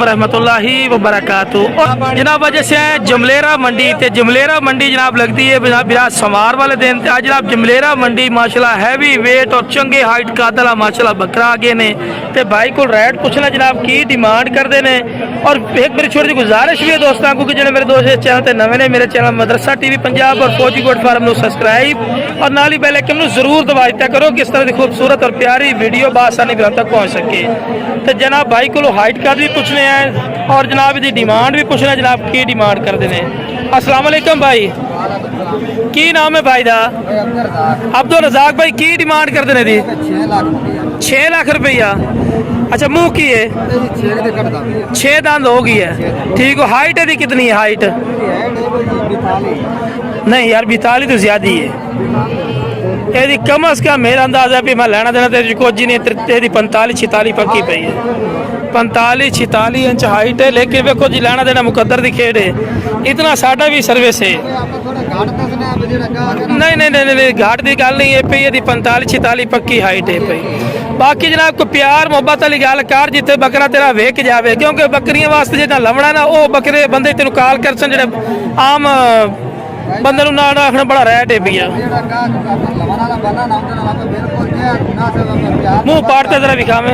रहमतुल्लाहि व बरकातुहू। जनाब वजह से जमलेरा मंडी ते जमलेरा मंडी जनाब लगती है बिराज समार वाले दिन। आज जनाब जमलेरा मंडी माशाल्लाह हैवी वेट और चंगे हाइट कादला माशाल्लाह बकरा आ गए ने ते भाई को रेट पूछना जनाब की डिमांड करते हैं। और एक मेरी छोटी सी गुजारिश भी है दोस्तों को कि जो मेरे दोस्त इस चैनल पर नवे ने मेरे चैनल मदरसा टीवी पंजाब और फौजी गोट फार्म को सब्सक्राइब और नाल ही बेल आइकन जरूर दबा दिया करो कि इस तरह की खूबसूरत और प्यारी वीडियो बासानी घर तक पहुँच सके। तो जनाब भाई को हाइट का भी पूछने हैं और जनाब इसकी डिमांड भी पूछना जनाब की डिमांड करते हैं। अस्सलाम वालेकुम भाई, की नाम है भाई दा? अब्दुल रज़ाक भाई की डिमांड करते हैं दी? 6 लाख रुपया। अच्छा मुँह की है? 6 दांत हो गई है। ठीक हो। हाइट है कितनी है हाइट? नहीं यार 42 तो ज्यादा ही है। यदि कम अज कम मेरा अंदाजा भी मैं लेना देना तेरी कुछ नहीं 45-46 पक्की पई है। 45-46 इंच हाइट है। लेकिन वेखो जी लेना देना मुकद्दर की खेड है। इतना साडा भी सर्विस है। नहीं नहीं नहीं नहीं घाट की गल नहीं है पई। यदि 45-46 पक्की हाइट है पई। बाकी जनाब को प्यार मोहब्बत वाली गल कर जिते बकरा तेरा वेख जाए क्योंकि बकरियां वास्ते जितना लवड़ा ना वो बकरे बंदे तेन कॉल कर सन जो आम बंदे ना आखना बड़ा रेट है भैया। मुंह पाड़ते जरा विखावे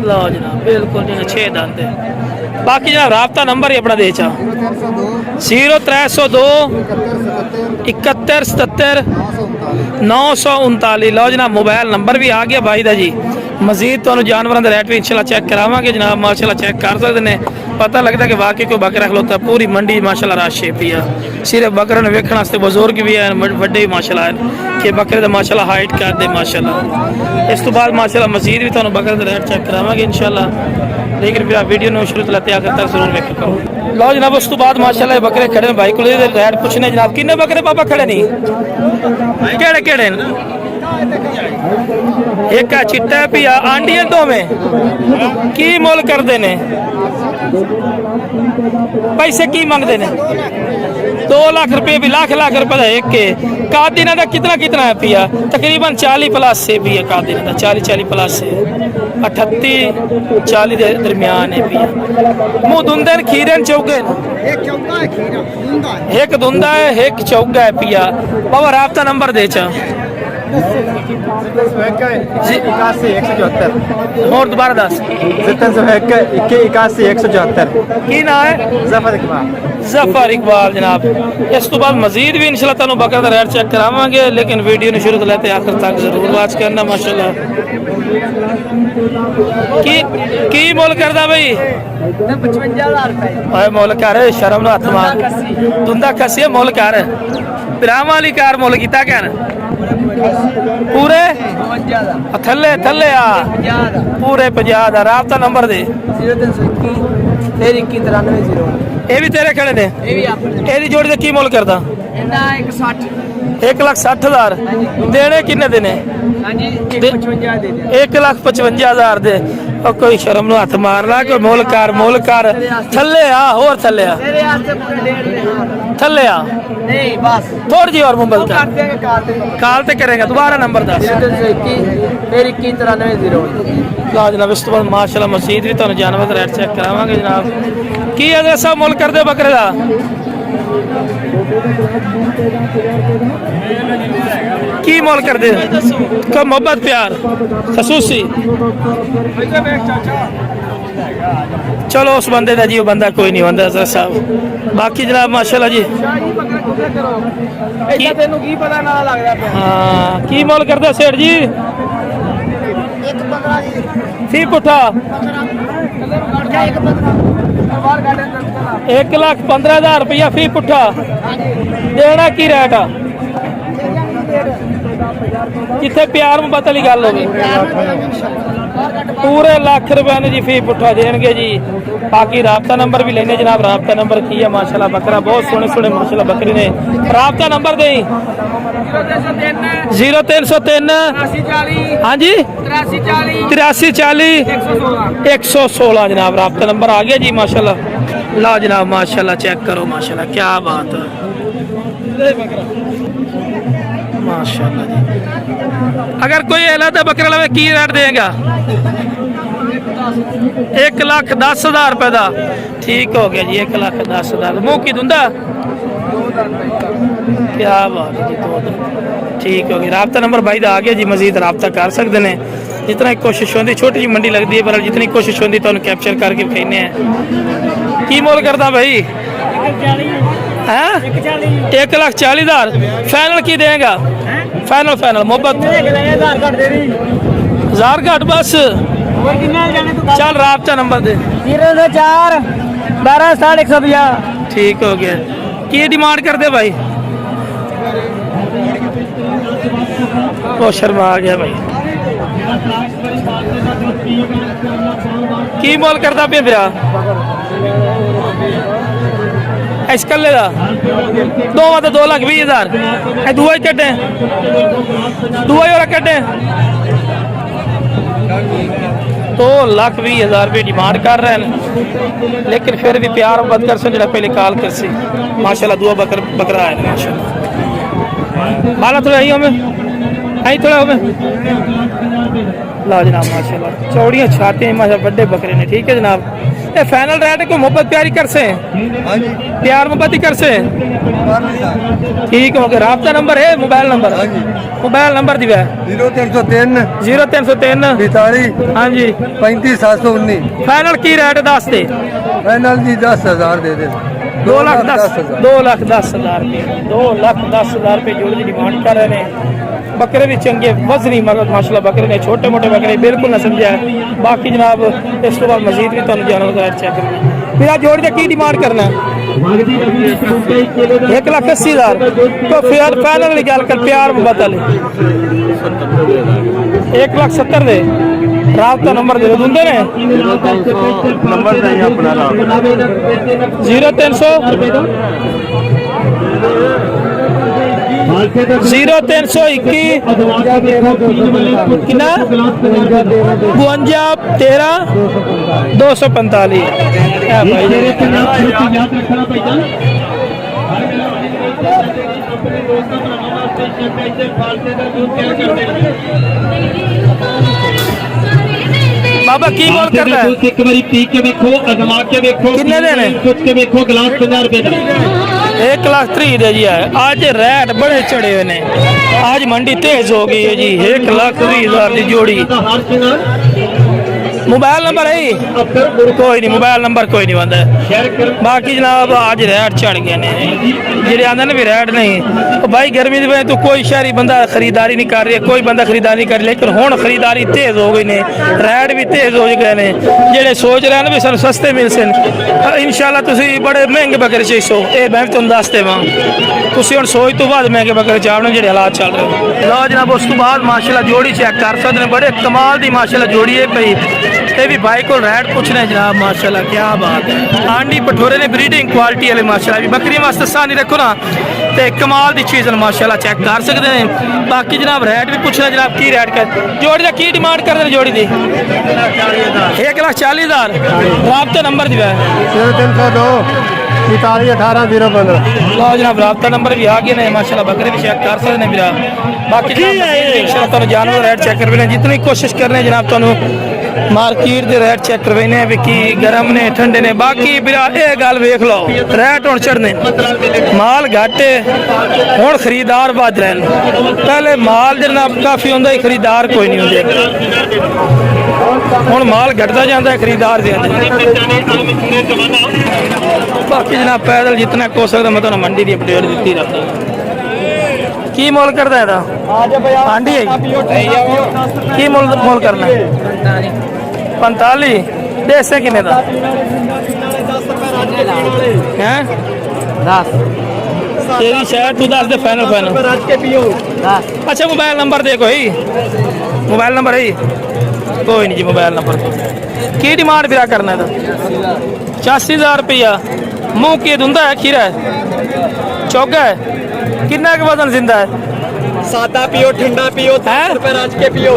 लो जनाब बिल्कुल जी 6 दांत है। बाकी जनाब राबता नंबर ही अपना दे चा 0302 71 77 939। लो जनाब मोबाइल नंबर भी आ गया भाई दा जी। मजीद तो जानवरों के रेट भी इंशाल्लाह चेक करावांगे जनाब माशाल्लाह चेक कर सकते हैं। पता लगता है कि वाकई कोई बकरा खलोता पूरी मंडी माशाल्लाह रश है पिया। सिर्फ बकरे ने वेखने वास्ते बुजुर्ग भी हैं बड़े भी माशाल्लाह हैं कि बकरे का माशाल्लाह हाइट कर दे माशाल्लाह। इस तो बाद माशाल्लाह मजीद भी तो बकरे का रेट चेक करावांगे इंशाल्लाह। लेकिन फिर वीडियो ने शुरू तो तक जरूर वेख करो। लो जनाब उस तो बाद माशाल्लाह बकरे खड़े भाई को रेट पूछने जनाब किन्ने बकरे पापा खड़े नहीं केड़े केड़े एक चिट्टा पिया आंडिया तो में की मोल करते ने पैसे की मंगते ने 2 लाख रुपये भी लाख रुपए एक के कादिना का कितना कितना है पिया तकरीबन 40 प्लस से भी है कादिना का 40 प्लस है 38-40 के दरमियान है पिया। मुँह धुंधे खीरन चौके एक धुंधा है एक चौका है पिया। बाबा राबता नंबर दे चा और दोबारा 10 की ना है जफर इकबाल जनाब। इस तो बाद मजीद भी इंशाल्लाह तुहानू बकरा दा रेट चेक करावांगे। लेकिन वीडियो ने शुरू तो लेते आखिर तक जरूर वाच करना माशाल्लाह। की मोल करदा भाई 55,000 रुपए मोल कर शर्म ना हथ मार धुंधा खसी मोल कर ब्राह्मण वाली कार मोल कीता कर पूरे थले थले आ पूरे 50 का। राबता नंबर दे 0321 ये भी तेरे खड़े ने एदी जोड़ी की मोल करदा 1,60,000 देने किन्ने देने 1,55,000 दे। और कोई शर्म नु हथ मारना कोई मोल कर थले आ और थले आ थले आ नहीं बस थोड़ी जी और मुंबई काल ते करेगा। दोबारा नंबर 10 जनाब। इस तो बाद माशाल्लाह मसीद भी तुहानू जानवर रेट चेक करावांगे जनाब। की एड्रेस मोल कर दे बकरे का की मोल कर दे कब मोहब्बत प्यार खसूसी चलो उस बंदे का जी वो बंदा कोई नहीं बंदा साहब। बाकी जनाब माशाल्लाह जी हाँ की मोल करते सेठ जी फी पुठा 1,15,000 रुपया फी पुठा देना की रेट आ जिथे प्यार मुहब्बत वाली गल हो पूरे लाख रुपए ने जी फी पुठा देंगे जी। बाकी राबता नंबर भी लेने जनाब। राबता नंबर की है माशाल्लाह बकरा बहुत सोने माशाल्लाह बकरी ने। राबता नंबर दे 0303 हाँ जी 8340 116 जनाब। राबता नंबर आ गया जी माशाल्लाह। ला जनाब माशाल्लाह चेक करो माशाल्लाह क्या बात है माशाल्लाह जी। अगर कोई अलहदा बकरा लवे की रेट देगा? 1,10,000 रुपए का। ठीक हो गया जी, 1,10,000। मुँह की धुंदा क्या बात है जी, दो दिन। ठीक हो गया। राबता नंबर भाई का आ गया जी, मजीद राबता कर सकते हैं। जितना कोशिश होती, छोटी जी मंडी लगती है पर जितनी कोशिश होती तो कैप्चर करके कहने हैं। की मोल करता भाई? 1,40,000। फाइनल की देगा? फाइनल फाइनल मोहब्बत 1000 घट बस। चल राबता नंबर दे। 04 12 150। ठीक हो गया। की डिमांड कर दे भाई? ओ शर्मा आ गया भाई। की मोल करता पे फिर इस कल्ले का दो मतलब 2,20,000। दुआ ही कटे, दुआ ही और कटे। 2,20,000 रुपये डिमांड कर रहे हैं, लेकिन फिर भी प्यार मत कर जो पहले कॉल कर सी। माशाल्लाह दुआ बकरा है माशाल्लाह। माला थोड़ा आई हमें, आई थोड़ा हमें ला जनाब माशाल्लाह। चौड़ियाँ छाते हैं माशा, बड़े बकरे ने। ठीक है जनाब। ये फाइनल रेट है को मोहब्बत प्यारी कर से? प्यार मोहब्बत ही कर से। ठीक हो गया। राबता नंबर है? Mobile number? मोबाइल नंबर दिया 0303 0303 42 हाँ जी 35 719। फाइनल की रेट दस दे? फाइनल जी 10,000 दे दे। 2,10,000 2,10,000 रुपये 2,10,000 रुपये जोड़ी की डिमांड कर रहे हैं। बकरे भी चंगे वजनी मगर माशाल्लाह बकरे ने, छोटे मोटे बकरे बिल्कुल ना समझा। बाकी जनाब इस तो बाद मजीद भी तुम जानवर का चेक करना। फिर जोड़ी का की डिमांड करना है? 1,80,000। तो फिर फाइनल गल कर प्यार मोहब्बत 1,70,000 दे। राबता नंबर दे दूंदे ने नंबर नहीं अपना 0300 0321 कितना 52 13 245। बाबा की बोल कर रहा है? एक बारी पी के देखो, अजमा के देखो, कितने देने? सोच के देखो। गिलास 50 रुपए का। 1,30,000 दे जी है। आज रेट बड़े चढ़े हुए ने, आज मंडी तेज हो गई है जी। 1,30,000 की जोड़ी। मोबाइल नंबर है? कोई नहीं, मोबाइल नंबर कोई नहीं बंदा। बाकी जनाब आज रेट चढ़ गए ने, जेडे आंदे ने भी रेट नहीं। तो भाई गर्मी की वजह तो कोई शहरी बंदा खरीदारी नहीं कर रही, कोई बंदा खरीदारी नहीं कर रहा, लेकिन हुण खरीदारी तेज हो गई ने, रेट भी तेज हो गए ने। जेडे सोच रहे हैं भी सानू सस्ते मिल सन, इंशाल्लाह तुसी बड़े महंगे बकरे चीसो। ये मैं तुम दस देवां, तुसी हुण सोच तो बाद महंगे बकरे चावने जेडे हालात चल रहे। लो जनाब उस तो बाद माशाल्लाह जोड़ी चेक कर सकते हैं, बड़े कमाल दी माशाल्लाह जोड़ी है पई। ये भी भाई को रेट पूछना है जनाब माशाल्लाह, क्या बात है। आंडी पठोरे ने ब्रीडिंग क्वालिटी वाले माशाल्लाह, भी बकरी वास्ते सानी रखो ना तो कमाल की चीज़ माशाल्लाह चेक कर सकते हैं। बाकी जनाब रेट भी पूछना जनाब की रेट कर जोड़ी का की डिमांड कर रहे जोड़ी की? 1,40,000। राबता नंबर दिया 0302 43 18 015। लो जनाब राबता नंबर भी आ गए ने माशाल्लाह, बकरे भी चेक कर सकते हैं मेरा। बाकी इंशाल्लाह जानवर रेट चेक करवे जितनी कोशिश कर रहे हैं जनाब तुहानू मार्केट के रेट चेक करवाने भी की गर्म ने ठंडे ने। बाकी बिरा ये गल वेख लो रेट हुण चढ़ने, माल घट हुण खरीदार बद रहे। पहले माल जनाब काफ़ी होंदा, खरीदार कोई नहीं होंगे। हुण माल घटता जाता है, खरीदार ज्यादा। बाकी जनाब पैदल जितना हो सकता मैं तुम्हें मंडी की अपडेट दी रहती। की मोल करता है आंडी है की मोल करना 45 देसे किन्ने दा हैं 10 तेरी शायद तू 10 दे फाइनल फाइनल। अच्छा मोबाइल नंबर दे कोई, मोबाइल नंबर है कोई नहीं जी, मोबाइल नंबर की डिमांड बिरा करना है 85,000 रुपया। मुँह की धुंधा है, खीरा है, चौका है, कितना का वजन जिंदा है? सादा पियो, ठंडा पियो, 10 रुपए राज के पियो।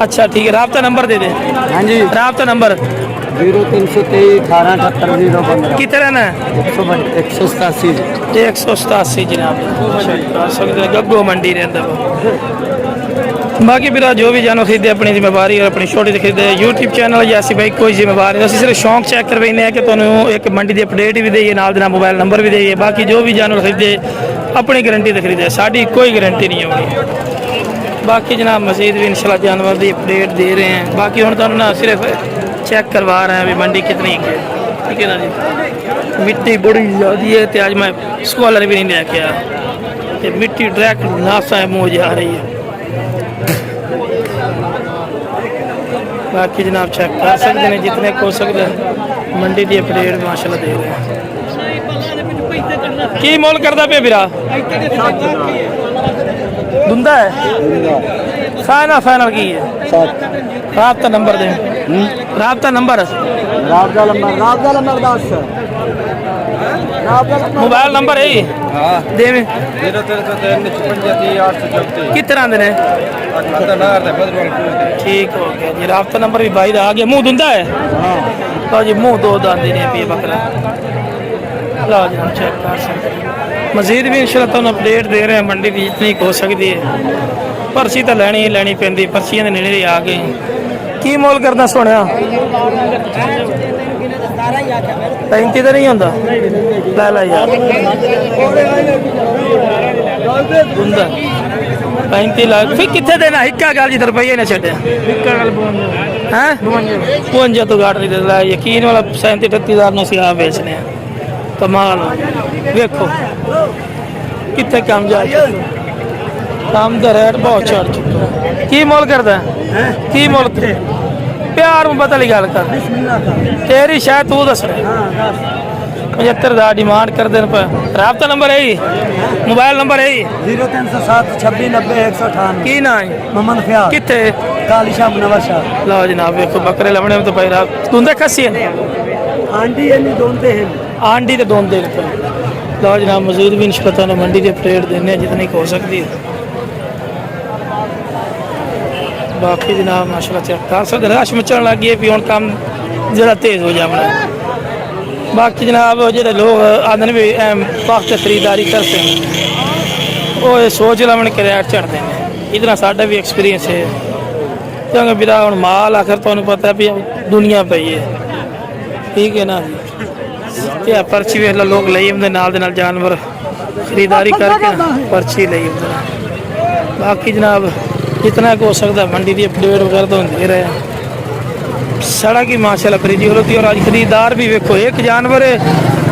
अच्छा ठीक है, राबता नंबर दे दे। हाँ जी राबता नंबर 0323 1878 कितने रहना है 187 187 जनाब चेक कर सकते हैं गग्गो मंडी ਦੇ ਅੰਦਰ बाकी मेरा जो भी जानवर खरीदे अपनी जिम्मेवारी और अपनी छोटी खरीदे यूट्यूब चैनल जैसी भाई कोई जिम्मेवारी नहीं, सिर्फ शौक चेक करवाने हैं कि ਤੁਹਾਨੂੰ एक मंडी की अपडेट भी दईए नाल दे नाल मोबाइल नंबर भी दईए। बाकी जो भी जानवर खरीदे अपनी गारंटी से खरीदे, साड़ी कोई गारंटी नहीं होगी। बाकी जनाब मजीद भी इंशाल्लाह जानवर की अपडेट दे रहे हैं। बाकी हम तुहानू ना सिर्फ चेक करवा रहे हैं भी मंडी कितनी है, ठीक है ना जी। मिट्टी बड़ी ज़्यादा है तो आज मैं स्कॉलर भी नहीं लेके आया, मिट्टी डायरेक्ट नासा मुँह जा रही है। बाकी जनाब चेक कर सकते हैं जितने हो सकते हैं मंडी की अपडेट माशाल्लाह दे रहे हैं। की मोल करता पे बिरा धुंदा है फाइनल की है राबता नंबर दे राबता नंबर मोबाइल नंबर है दे में 0303 कितने आंदे ने ठीक हो गया जी। राबता नंबर भी भाई आ गया। मुंह धुंदा है तो जी मुंह दो दांदे ने पे बकरा ला जी चेक कर सकते हैं। मजीद भी इंशाल्लाह तुहानू अपडेट दे रहे हैं मंडी की जितनी हो सकती है। पर्ची तो लैनी ही लैनी पैंदी, पर्चियां दे नेड़े आ गए। की मोल करना सुनिया 35 तो नहीं होंदा लै ला यार धुंदा 35 लाख फिर कितने देना हिक्का गल जी रुपये ने छड्या हैं 52 तो घट नहीं देता यकीन वाला 37-38 ने आप बेचने हैं। कमाल देखो कितने कम जा काम का रेट बहुत चढ़ चुका है। की मोल करता है की मोल प्यार मुहब्बत वाली गल कर तेरी शायद तू दस 75,000 डिमांड कर देने पर राबता नंबर है ही मोबाइल नंबर है ही 0307 26 90 198 की ना है मोहम्मद ख्याल कितने काली शाह नवाज शाह लो जनाब देखो बकरे लवने में तो भाई रात तुंदे खसी है आंटी यानी दोनते हैं आंटी तो दोन दे लो जनाब मजूद भी इंशाल्लाह ने मंडी के अपडेट देने जितनी हो सकती है। बाकी जनाब माशाल्लाह चेक कर सकते रश मचन लग गई भी हम काम जरा तेज़ हो जाए। बाकी जनाब जो लोग आदि भी वक्त खरीदारी करते हैं वो सोच लवन के रेट चढ़ते हैं। इतना साढ़ा भी एक्सपीरियंस है क्योंकि बिरा हम माल आखिर तुहानू पता है भी दुनिया पई है, ठीक है ना जी। ते पर्ची वेख लो लोग लई आंदे नाल दे नाल जानवर खरीदारी करके पर्ची लई आंदे। बाकी जनाब जितना हो सकता मंडी की अपडेट वगैरह तो दे रहे हैं। सड़क ही माशाल्लाह खरीदी होती है और आज खरीदार भी वेखो एक जानवर है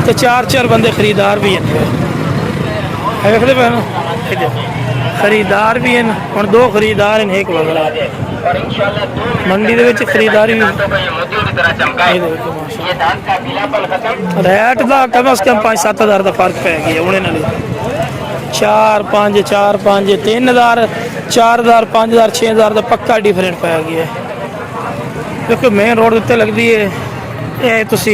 तो 4 बंदे खरीदार भी हैं देखते पे खरीदार भी हैं और 2 खरीदार हैं एक बगड़ा मंडी के खरीदारी रेट का कम से कम 5-7 हज़ार का फर्क पै गया उन्हें 4-5 3,000 4,000 5,000 6,000 का पक्का डिफरेंट पै गया देखो मेन रोड उत्ते लगती है ये तुसी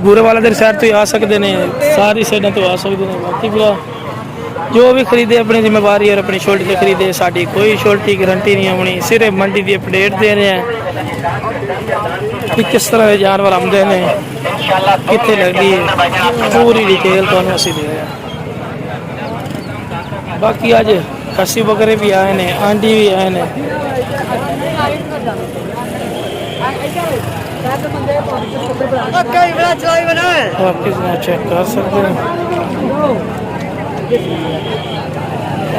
बूरे वाले दिन साइड तो आ सकते हैं सारी साइडों तो आ सकते हैं। बाकी पूरा जो भी खरीदे अपनी जिम्मेवारी और अपनी छोटी से खरीदे साड़ी कोई छोटी गारंटी नहीं होनी, सिर्फ मंडी की अपडेट दे रहे हैं कि किस तरह के जानवर आते हैं कितने लगती है पूरी डिटेल तो असी दे रहे हैं। बाकी अज खसी बकरे भी आए हैं आंडी भी आए हैं। बाकी चेक कर सकते हैं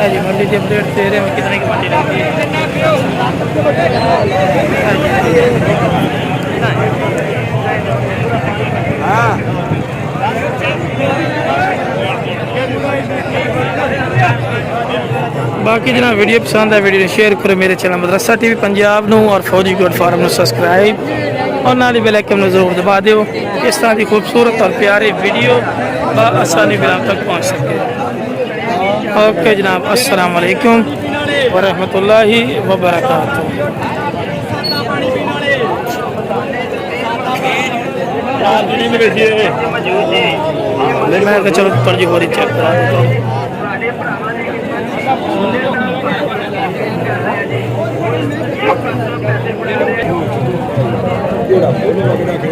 जी मंडी की अपडेट दे रहे हैं कितने की मंडी लगती है। बाकी जना वीडियो पसंद है वीडियो शेयर करो मेरे चैनल मदरसा टीवी पंजाब नू और फौजी गोड फार्म नू सब्सक्राइब और नाल बेल आइकन नू जरूर दबा दियो इस तरह की खूबसूरत और प्यारी वीडियो आसानी बिना तक पहुँच सके। ओके जनाब अस्सलाम वालेकुम व रहमतुल्लाहि व बरकातहू। मैं चलो पर्ची हो रही चेक करा देता हूँ। है